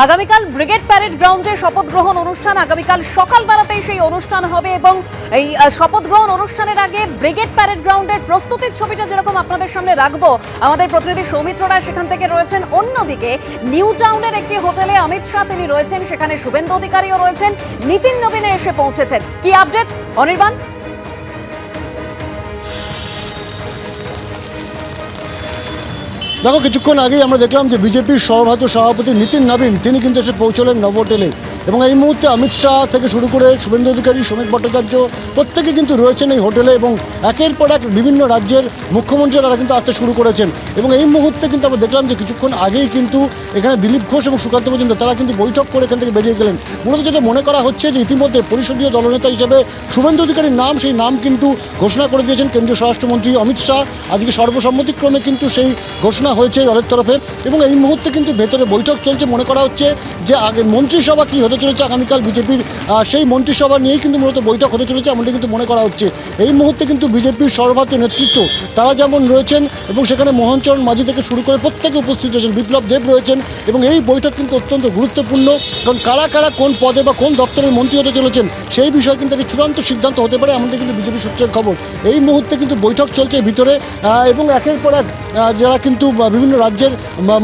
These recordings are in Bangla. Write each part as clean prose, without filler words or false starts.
আগামীকাল ব্রিগেড প্যারেড গ্রাউন্ডে শপথ গ্রহণ অনুষ্ঠান। আগামীকাল সকালবেলাতেই সেই অনুষ্ঠান হবে এবং এই শপথ গ্রহণ অনুষ্ঠানের আগে ব্রিগেড প্যারেড গ্রাউন্ডের প্রস্তুতির ছবিটা যেরকম আপনাদের সামনে রাখবো, আমাদের প্রতিনিধি সৌমিত্র রায় সেখান থেকে রয়েছেন। অন্যদিকে নিউ টাউনের একটি হোটেলে অমিত শাহ তিনি রয়েছেন, সেখানে শুভেন্দু অধিকারীও রয়েছেন, নিতিন নবীনে এসে পৌঁছেছেন। কি আপডেট অনির্বাণ? দেখো, কিছুক্ষণ আগেই আমরা দেখলাম যে বিজেপির সর্বভারতীয় সভাপতি নিতিন নবীন তিনি কিন্তু এসে পৌঁছলেন নব হোটেলে এবং এই মুহূর্তে অমিত শাহ থেকে শুরু করে শুভেন্দু অধিকারী, শ্রমিক ভট্টাচার্য প্রত্যেকে কিন্তু রয়েছেন এই হোটেলে এবং একের পর এক বিভিন্ন রাজ্যের মুখ্যমন্ত্রী তারা কিন্তু আসতে শুরু করেছেন। এবং এই মুহূর্তে কিন্তু আমরা দেখলাম যে কিছুক্ষণ আগেই কিন্তু এখানে দিলীপ ঘোষ এবং সুকান্ত মজুমদার তারা কিন্তু বৈঠক করে এখান থেকে বেরিয়ে গেলেন। মূলত যেটা মনে করা হচ্ছে যে ইতিমধ্যে পরিষদীয় দলনেতা হিসেবে শুভেন্দু অধিকারীর নাম, সেই নাম কিন্তু ঘোষণা করে দিয়েছেন কেন্দ্রীয় স্বরাষ্ট্রমন্ত্রী অমিত শাহ। আজকে সর্বসম্মতিক্রমে কিন্তু সেই ঘোষণা হয়েছে দলের তরফে এবং এই মুহূর্তে কিন্তু ভেতরে বৈঠক চলছে। মনে করা হচ্ছে যে আগে মন্ত্রিসভা কী হতে চলেছে আগামীকাল বিজেপির, সেই মন্ত্রিসভা নিয়েই কিন্তু মূলত বৈঠক হতে চলেছে এমনটি কিন্তু মনে করা হচ্ছে। এই মুহূর্তে কিন্তু বিজেপির সর্বভারতীয় নেতৃত্ব তারা যেমন রয়েছেন এবং সেখানে মোহনচরণ মাঝি থেকে শুরু করে প্রত্যেকে উপস্থিত রয়েছেন, বিপ্লব দেব রয়েছেন এবং এই বৈঠক কিন্তু অত্যন্ত গুরুত্বপূর্ণ, কারণ কারা কারা কোন পদে বা কোন দপ্তরের মন্ত্রী হতে চলেছেন সেই বিষয়ে কিন্তু একটি চূড়ান্ত সিদ্ধান্ত হতে পারে এমনটি কিন্তু বিজেপি সূত্রের খবর। এই মুহূর্তে কিন্তু বৈঠক চলছে ভিতরে এবং একের পর এক যারা কিন্তু বিভিন্ন রাজ্যের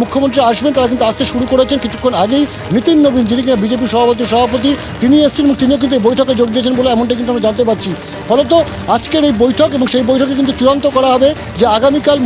মুখ্যমন্ত্রী আসবেন তারা কিন্তু আসতে শুরু করেছেন। কিছুক্ষণ আগেই নিতিন নবীন, যিনি কিনা বিজেপির সভাপতি, তিনি এসেছেন এবং তিনিও কিন্তু এই বৈঠকে যোগ দিয়েছেন বলে এমনটা কিন্তু আমরা জানতে পারছি। ফলত আজকের এই বৈঠক এবং সেই বৈঠকে কিন্তু চূড়ান্ত করা হবে যে আগামীকাল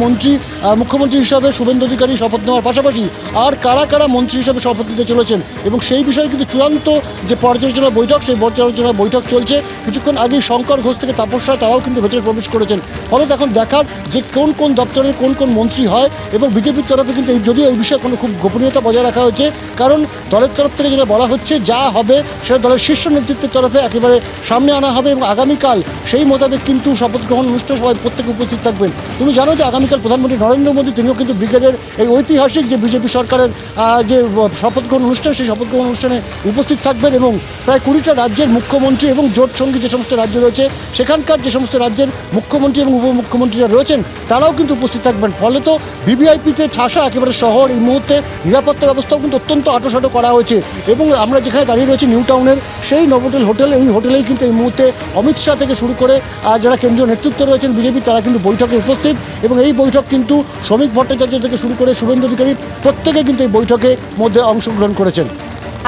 মুখ্যমন্ত্রী হিসাবে শুভেন্দু অধিকারী শপথ নেওয়ার পাশাপাশি আর কারা কারা মন্ত্রী হিসাবে শপথ নিতে চলেছেন এবং সেই বিষয়ে কিন্তু চূড়ান্ত যে পর্যালোচনা বৈঠক, সেই পর্যালোচনা বৈঠক চলছে। কিছুক্ষণ আগেই শঙ্কর ঘোষ থেকে তাপস রায় তারাও কিন্তু ভেতরে প্রবেশ করেছেন। ফলত এখন দেখার যে কোন কোন দপ্তরের কোন কোন মন্ত্রী হয় এবং বিজেপির তরফে কিন্তু যদিও এই বিষয়ে কোনো খুব গোপনীয়তা বজায় রাখা হয়েছে, কারণ দলের তরফ থেকে যেটা বলা হচ্ছে যা হবে সেটা দলের শীর্ষ নেতৃত্বের তরফে একেবারে সামনে আনা হবে এবং আগামীকাল সেই মোতাবেক কিন্তু শপথ গ্রহণ অনুষ্ঠানে সবাই প্রত্যেকে উপস্থিত থাকবেন। তুমি জানো যে আগামীকাল প্রধানমন্ত্রী নরেন্দ্র মোদী তিনিও কিন্তু ব্রিগেডের এই ঐতিহাসিক যে বিজেপি সরকারের যে শপথ গ্রহণ অনুষ্ঠান সেই শপথ গ্রহণ অনুষ্ঠানে উপস্থিত থাকবেন এবং প্রায় 20টা রাজ্যের মুখ্যমন্ত্রী এবং জোট সঙ্গী যে সমস্ত রাজ্য রয়েছে সেখানকার যে সমস্ত রাজ্যের মুখ্যমন্ত্রী এবং উপমুখ্যমন্ত্রীরা রয়েছেন তারাও কিন্তু উপস্থিত থাকবেন। ফলে তো ভিভিআইপিতে ঠাসা একেবারে শহর। এই মুহূর্তে নিরাপত্তা ব্যবস্থাও কিন্তু অত্যন্ত আঁটোসাঁটো করা হয়েছে এবং আমরা যেখানে দাঁড়িয়ে রয়েছি নিউ টাউনের সেই নভোটেল হোটেল, এই হোটেলেই কিন্তু এই মুহূর্তে অমিত শাহ থেকে শুরু করে যারা কেন্দ্রীয় নেতৃত্ব রয়েছেন বিজেপি তারা কিন্তু বৈঠকে উপস্থিত এবং এই বৈঠক কিন্তু শ্রমিক ভট্টাচার্য থেকে শুরু করে শুভেন্দু অধিকারী প্রত্যেকে কিন্তু এই বৈঠকের মধ্যে অংশগ্রহণ করেছেন।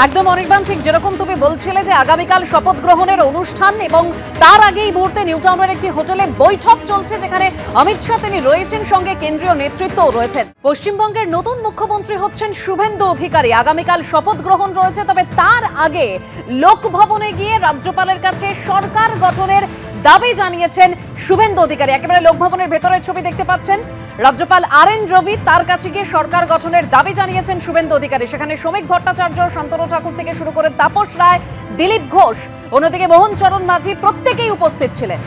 একদম অনির্বাণ, ঠিক যেরকম তুমি বলছিলে যে আগামীকাল শপথ গ্রহণের অনুষ্ঠান এবং তার আগে এই মুহূর্তে নিউ টাউনের একটি হোটেলে বৈঠক চলছে যেখানে অমিত শাহ তিনি রয়েছেন, সঙ্গে কেন্দ্রীয় নেতৃত্বও রয়েছেন। পশ্চিমবঙ্গের নতুন মুখ্যমন্ত্রী হচ্ছেন শুভেন্দু অধিকারী। আগামীকাল শপথ গ্রহণ রয়েছে, তবে তার আগে লোকভবনে গিয়ে রাজ্যপালের কাছে সরকার গঠনের দাবি জানিয়েছেন শুভেন্দু অধিকারী। একেবারে লোকভবনের ভেতরের ছবি দেখতে পাচ্ছেন। রাজ্যপাল RN রবি তার কাছে গিয়ে সরকার গঠনের দাবি জানিয়েছেন শুভেন্দু অধিকারী। সেখানে শ্রমিক ভট্টাচার্য, শান্তনু ঠাকুর থেকে শুরু করে তাপস রায়, দিলীপ ঘোষ, অন্যদিকে মোহনচরণ মাঝি প্রত্যেকেই উপস্থিত ছিলেন।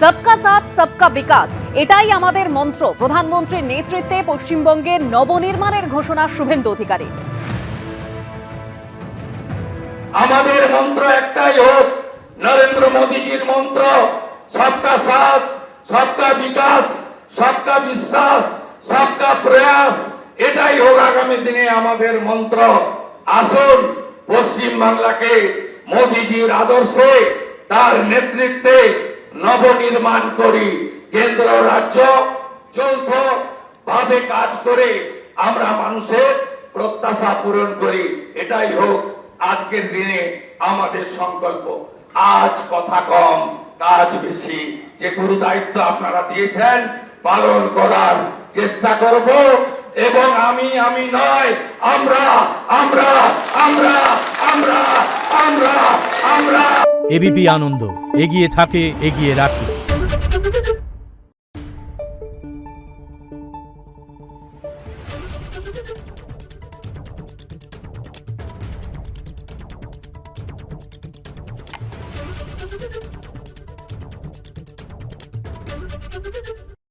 সবকা সাথ সবকা বিকাশ, এটাই আমাদের মন্ত্র। প্রধানমন্ত্রীর নেতৃত্বে পশ্চিমবঙ্গের নবনির্মাণের ঘোষণা শুভেন্দু অধিকারী। আমাদের মন্ত্র একটাই হোক, নরেন্দ্র মোদীজির মন্ত্র, সবকা সাথ সবকা বিকাশ, সবকা বিশ্বাস, সবকা প্রয়াস, এটাই হোক আগামী দিনে আমাদের মন্ত্র। আসুন পশ্চিম বাংলাকে মোদীজির আদর্শে, তার নেতৃত্বে নবনির্মাণ করি। কেন্দ্র রাজ্য যৌথ ভাবে কাজ করে আমরা মানুষের প্রত্যাশা পূরণ করি। এটাই হোক আজকের দিনে আমাদের সংকল্প। আজ কথা কম কাজ বেশি। যে গুরু দায়িত্ব আপনারা দিয়েছেন পালন করার চেষ্টা করব এবং আমি নয়, আমরা আমরা আমরা আমরা আমরা আমরা এবিপি আনন্দ, এগিয়ে থাকে, এগিয়ে রাখে।